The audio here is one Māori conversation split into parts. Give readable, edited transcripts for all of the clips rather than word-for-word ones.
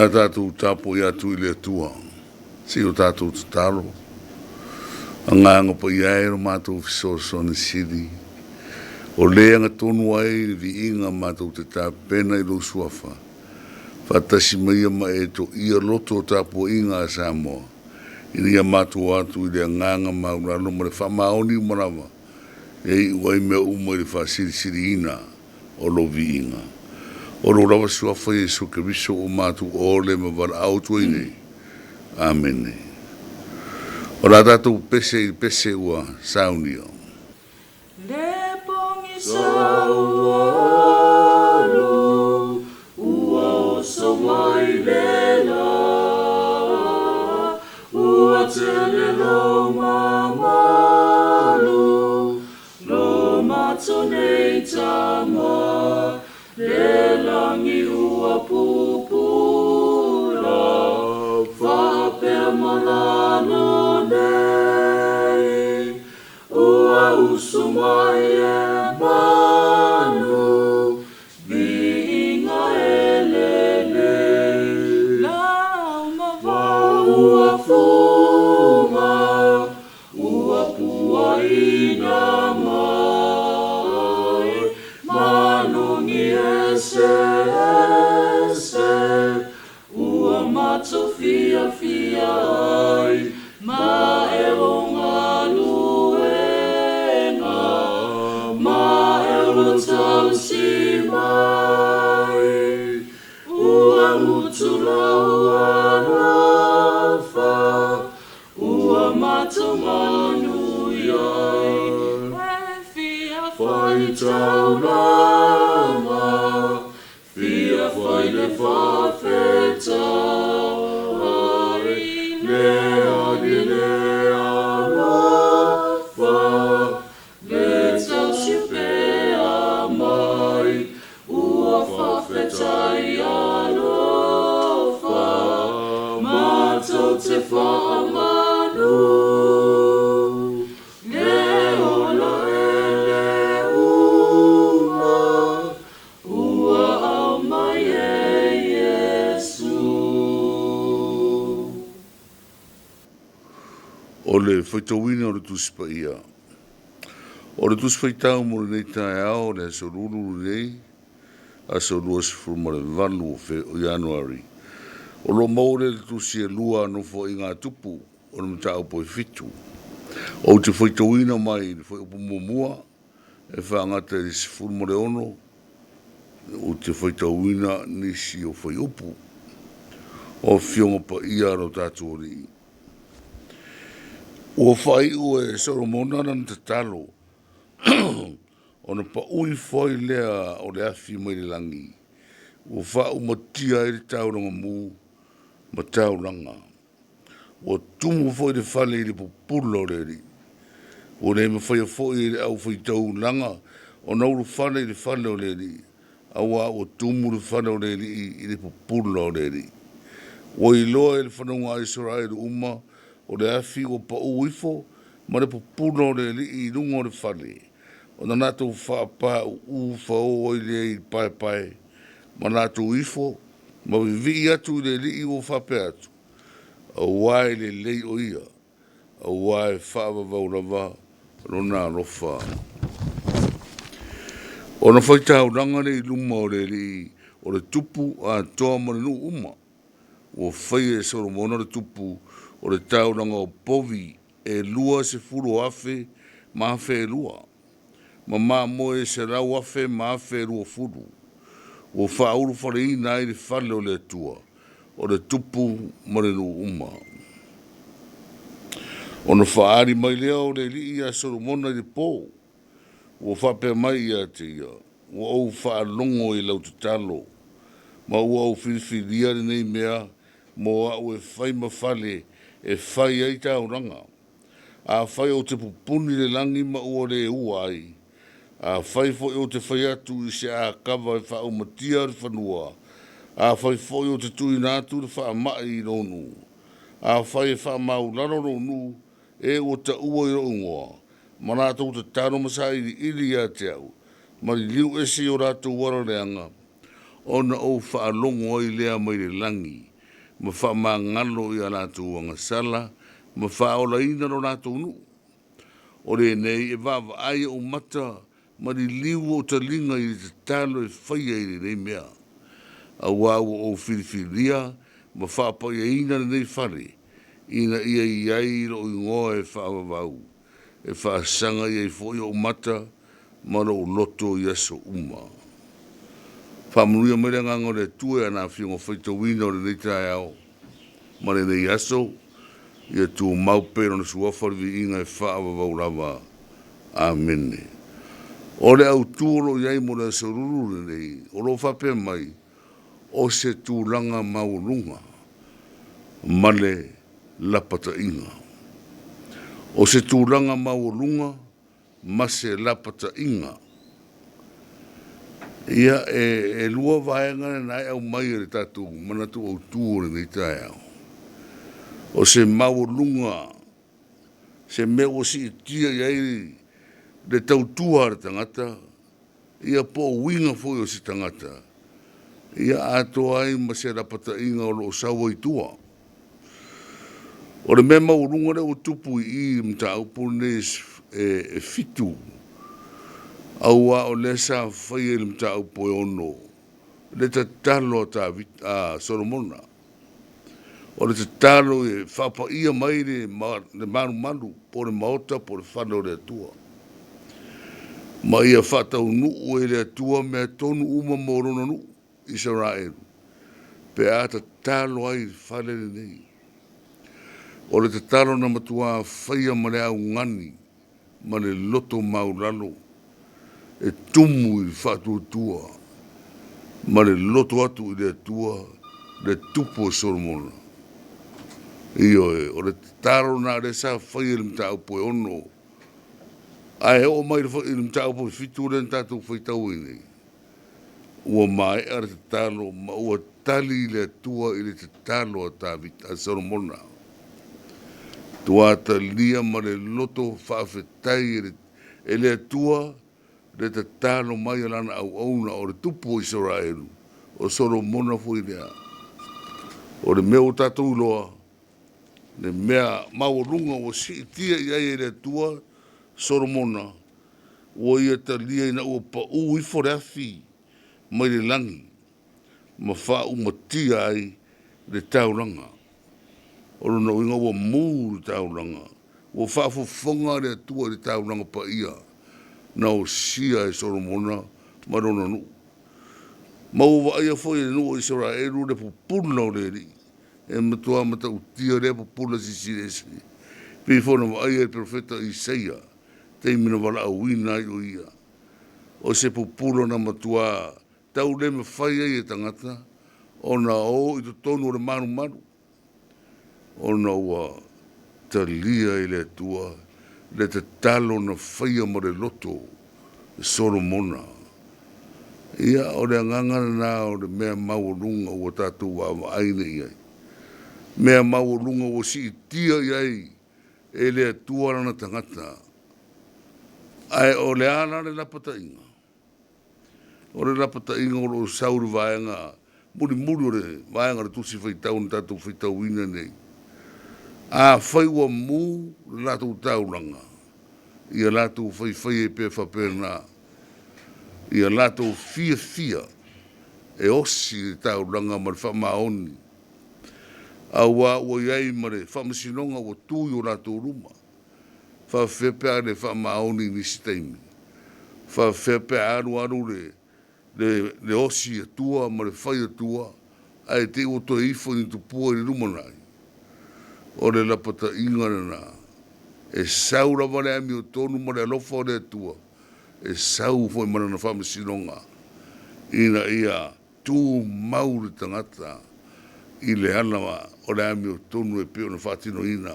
Nā tātou tāpo i atu i le atua. Si o tātou tataro. A nganga pa i aero mātou fisoso ni siri. O leanga tonu ai vi inga mātou te tāpena i lo suafa. Fatasi maia ma e to ia loto tāpo inga a Samoa. Iria mātou atu i le nganga maurano ma le whamaoni umarawa. E wai mea uma i le whasiri siri ina o lo vi inga. O lo rawa suafa Yesu Keriso o mātou o le ma wara autua i nei. Amen. O la tātou pese ua saunio. Le pongi saualu, ua o somai lela, ua tele lo mamalu, lo matonei tama, le langi ua pupula, whape malano nei, ua usumai e manu, vinga elele, lau mava ua funga, ua pua ina mai, manungi ese, ua mato fia ai, ma e onga luenga, ma e o tau si mai, ua mutulau anafa, ua mato manu iai, e fia fai tau lama, fia fai le whawhetai, lea ni lea lofa, le tau siupea mai, ua whawhetai alofa, mātou te whamanu, le ola e le uma, ua au mai e Yesu. O le whaitawina o le tuspa ia. O le tuspa i tau mo le nei tae ao le aso ruru nei, aso rua sifu mo le valu o Januari. O lo maure le tusi e lua no fo i ngā tupu o le mtau po i fitu. O te whaitawina mai le whai upu mua, e whaangata le sifu mo le ono, o te whaitawina nisi o whai upu, o fionga pa ia ro tātua rii. Ua whai ue Solomona na te talo. O na pa ui whai lea o le afi mai le langi. Ua whau matia i le tauranga mu, ma tauranga. Ua tumu whai le whale i le pupula o le ri. Ua ne ma whai a whai i le au whai tau langa, o nauru whale i le whale o le ri. Awa ua tumu le whale o le ri i le pupula o le ri. Ua i loa i le whanonga Israel uma, o le afi o pa uifo, ma le pupuna o le li i runga o le whale. O na nato whaapa u whao o i le i pai, ma nato uifo, ma vi atu le li i o whape atu. A wai le lei o ia, a wai whaava vaurava, rona rofa. O na whaitau ranga le i luma o le li, o le tupu a toa ma le nu uma. O whai e Solomona le tupu, o le tauranga o povi e lua se furu afe ma afe e lua. Ma moe se rau afe ma afe e lua furu. O whauru whare i nai le whale o le atua, o le tupu ma le nu uma. O na whaari mai lea o le li i a Solomona i le pō. O whapea mai i a te ia. O au whaalongo i lau te talo. Ma ua au whiwhiria nei mea, mo au e whai ma whale e whai ai tauranga. A whai o te pupuni le langi ma ua le uai. A whai fo o te whai atu i se a kawa e whao matia le whanua. A whai fo o te tui nātu le wha mai i ronu. A whai e wha mau laro ronu e o ta ua i rongoa. Ma nātou te taro masai ili a te au. Ma li liu esi o rātou wara leanga. O na o wha alongo i lea mai le langi. ma whaamangalo i a lātou angasala, ma whaolaina no lātou nu. O le nei e vava ai o mata, ma li liu o talinga i te talo e whaia i nei mea. A wau o whiriwhiria, ma whaapa i ina nei whare, ina ia i airo i ngoa e whaavavau, e whaasanga i ei fwoi o mata, ma lo loto i aso uma. Whaamuria mele nganga le tue ana whiongo whaita wina o le nei tae ao, ma le nei aso, ia tu maupero na suafari inga e whaavavau lava. Amen. O le au tūro iai mo le soruru nei, o lo whape mai, o se tūlanga maulunga, ma le lapata inga. O se tūlanga maulunga, ma se lapata inga. Ia e lua vaenga nai au mai le tatu, mana tu au tūre nei tae au. O se maulunga, se meo si tia iai le tautua le tangata, ia po winga foi o si tangata. Ia ato ai ma se rapata inga o lo sawa i tua. O le mea maurunga le o tupu i mta upu ne e fitu. Aua o le sa whai e mta upu e ono. Le ta talo ta Solomona. O le ta talo e whapa ia mai le manu manu po le maota po le whano le tua. Ma ia whatau nuu e le tua mea tonu uma morona nuu. Israel. Pe a ta talo ai whale nei. O le te talo na matua whaia ma le au ngani, ma le loto maulalo, e tumu i whatu tua, ma le loto atu i le tua, le tupu o Solomona. Iyo e, o le te talo na le sa whaia le mta upo e ono, ai o mai le mta upo e fitu le tatu whaitau i nei. Ua mai ar te talo, ma ua tali le tua i le te talo a Tavita, a Solomona. Tua talia ma le loto whaafetai e le tua le te talo mai alana au auna o le tupu o Israelu, o Solomona fui lea. O le mea o tatou loa, le mea maurunga o si tia iai e le tua Solomona, o ia talia ina ua pa ui foreafi, mai le langi, ma wha umatia ai le tauranga. O rona uinga ua mū le tauranga. Ua wha fufonga le atua le tauranga pa ia. Na o sia e Solomona, ma rona nu. Ma ua aia foi e nu o Israelu le pupula o le ri. E matua mata utia le pupula si siresi. Pi fona wa aia e profeta Isaia. Teimina wala awina i o ia. O se pupula na matua tau le me whaia i e tangata, o na o i to tonu o le manu manu, o na ua talia i le tua, le te talo na whaia ma le loto, e Solomona. Ia o le angangana na o le mea maurunga ua tatu wa aine iai. Mea maurunga ua si itia iai, e le tua rana tangata. Ai o le ana le lapata inga. O le rapata inga o lo sauru vaenga, muri o le vaenga le tusi whaitau na tatu whaitau ina nei. A whaiwa mū le lātou tauranga. Ia lātou whai e pe whapena. Ia lātou fia. E osi le tauranga ma le whamaoni. Awa ua iai ma le whamasinonga o tui o lātou ruma. Whawhepea le whamaoni nisi taimi. Whawhepea aru le osi e tua ma le whai e tua, ai te o to ifo ni tupua i rumanai. O le lapata inga na, e saura wale ami o tonu ma le alofa o le tua, e sau foi mana na whamasinonga, ina ia tū mauri tangata, i le alawa o le ami o tonu e peo na whatino ina,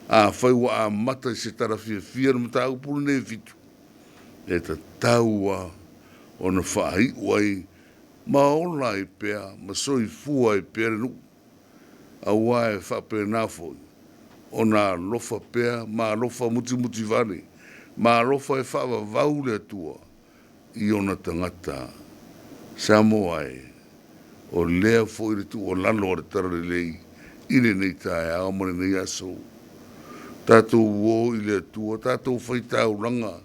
a whaiwa a mata i se tarafia fia na mata upuru ne fitu, e ta taua, o na whai uai, ma ola i pea, ma soi fua i pea nu, a wae whape nafoi, o na lofa pea, ma lofa muti vane, ma lofa e whawa vaule atua, i ona tangata, Samoa e, o lea fo i le tu o lalo o le tara le lei i le nei tae ao mo le nei aso tātou uo i le atua tātou whaitau ranga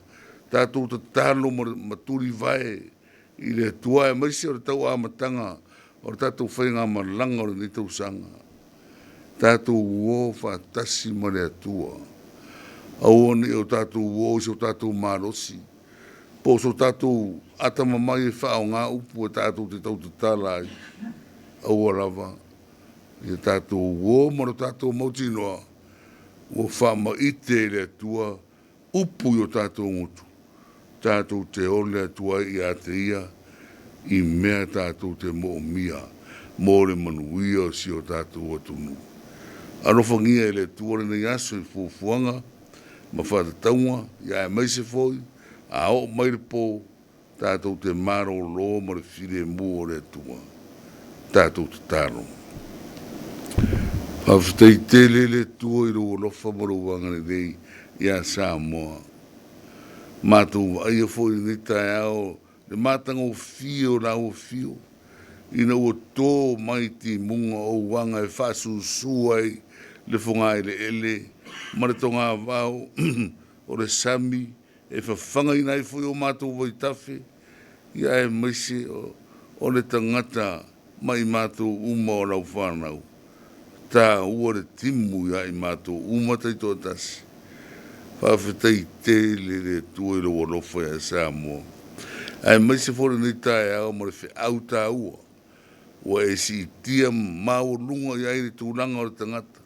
tātou ta talo maturi vai i le atua e maisi o le tau amatanga o le tātou whainga malanga o le nei tau sanga tātou uo whaatasi ma le atua au ni o tātou uo i so tātou marosi po so tātou ata mamai e whao ngā upu e tātou te tau te tālai au arava i tātou uo maro tātou mauti noa o whama ite le atua upu i o tātou ngutu tātou te ole atua i a te ia i mea tātou te mo mia mo le manuia o si o tātou atunu arofangia e le atua le nei aso i fufuanga ma whātataunga ia e maise foi a o mai le pō tātou te maro lo ma le whire mu o le atua tātou te tāro Haftai tele le tua i ro lofa mo ro wanga le dei ia Samoa. Mātou ai a fōi ni tai ao le mātanga o fio na o fio. Ina o tō mai ti munga o wanga e whasu suai le whunga ele ele. Maritonga wau o le sami e whawhanga ina i fōi o mātou vai tafe. Ia e maise o le tangata mai mātou uma o lau whanau. Tā ua le timu ia i mātou umatai tō tasi. Whawhetai te le tua i lo walofa ia Samoa. Ai mai se fore ni tae au ma le whi au tā ua. Ua e si tia mau lunga ia i le tūranga o le tangata.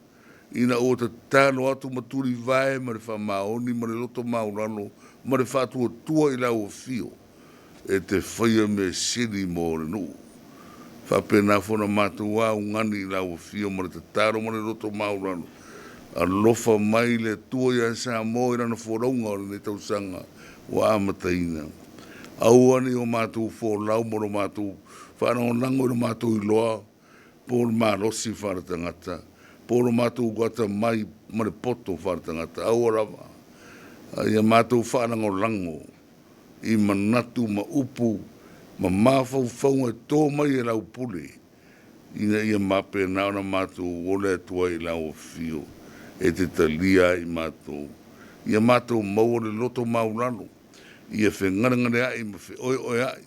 Ina o ta tāno atu maturi vai ma le wha maoni ma le loto maurano ma le whātua tua i lau o fio. E te whaia me siri mo le nuu. Whapena fona mātou wā ungani i lau o fio ma le tataro ma le loto maurano. A lofa mai le tua ia Samoa i rana whoraunga o le tausanga wa amataina. Auani o mātou wholau mo lo mātou whanonango i lo mātou i loa po le mārosi wharatangata. Po le mātou guata mai ma le poto wharatangata. Auarawa. Ia mātou whanango lango i manatu ma upu ma mafau faunga tō mai e lau pule. Ina ia mape nao na mātou ole atua i lau o fio. E te talia i mātou. Ia mātou maua le loto maurano. Ia whengarangare ai ma whe oi oi ai.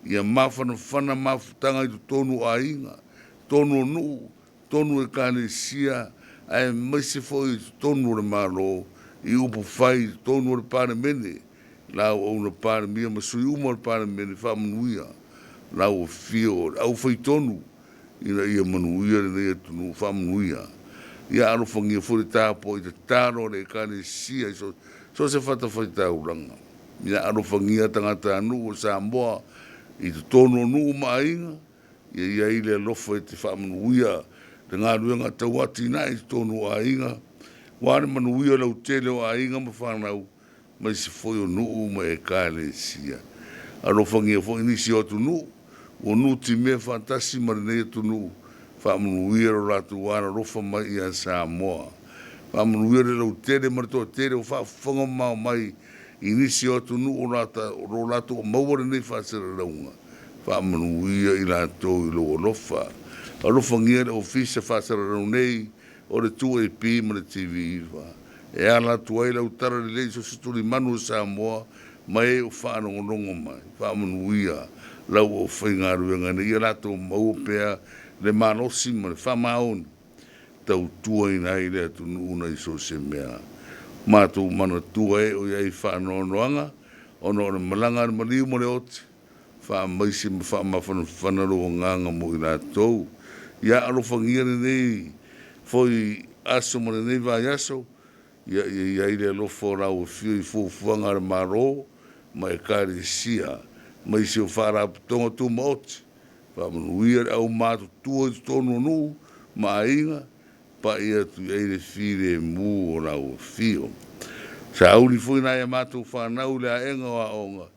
Ia mawhana whana mawhutanga i tonu a inga. Tonu nuu, tonu e kāne sia. Ai maise foi tonu le maro. I upu whai tonu le pāre mene. Lau au na pāre mia ma sui uma le pāre mene whamanuia. Lau o fio, au whai tonu. Ina ia manuia le nei atunu whamanuia. Ia arofangia furi tāpo i te tāro le kāne sia. So se whata whai tāuranga. Ia arofangia tangata anu o Samoa i te tono nuu mainga. Ia i le alofa e te whamanuia. Te ngā ruenga tauati nai te tono a inga. Wāne manuia lau tele o a inga ma whanau. Mai se foi o nuu ma e kāne sia. Arofangia foi nisi o tu nuu. O nuu ti mea fantasi marinei tu nuu. Whamanuia ro ratu wāna rofa mai i a Samoa. Whamanuia ro tere marito tere o whawhanga mau mai i nisi o tu nuu o ratu o mauare nei whasera raunga. Whamanuia i rātou i lo rofa. Arofangia le ofisa whasera raunei o le 2AP ma le TV iwa. E ala tuai lau tara le lei so situri manu o Samoa mai o whanongonongo mai. Whamanuia lau o whaingaruenga nei i rātou mau pēa le manosi ma le whamaoni tau tua i nai le atu nuuna i so se mea. Mātou mana tua e o iai whanoanoanga ono o le malanga le maliu mo le oti. Whamaisi ma whamawhanaro o nganga mo i rātou. Ia arofangia nei foi aso mo le nei vai aso. Ia le alofo rau fio i fufuanga le maro ma e kare sia. Ma isi o wharaputonga tu ma oti. Whamanuia au mātu tua i tonu nuu ma inga pa ia tu eire whire mu o rau fio. Sa auri fui nai a mātu whanau le a enga o a onga.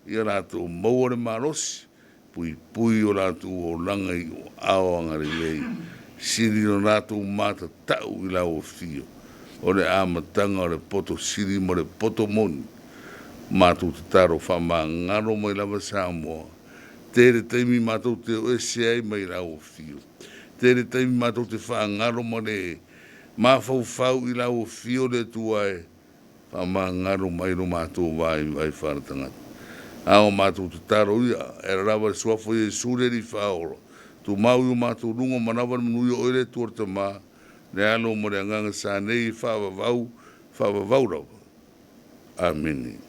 Ia rātou maua le marosi. Pui o rātou o langa i o aoanga le lei. Siri o rātou māta tau i lau o fio. O le amatanga o le poto siri mo le poto moni. Mātou te taro whamangaro mai lava Samoa. Tere taimi mātou te o seai mai rau o fio. Tere taimi mātou te whaangaro mo le mawhau I lau o fio le tuae. Whamangaro mai no mātou vai wharatangata. Ao mātou te taro ia, e rawa suafo I sure li whaoro. Tu mau I mātou rungo manawa nui o ere tuarta mā, le alo mo le anganga sa nei whawavau rau. Amen.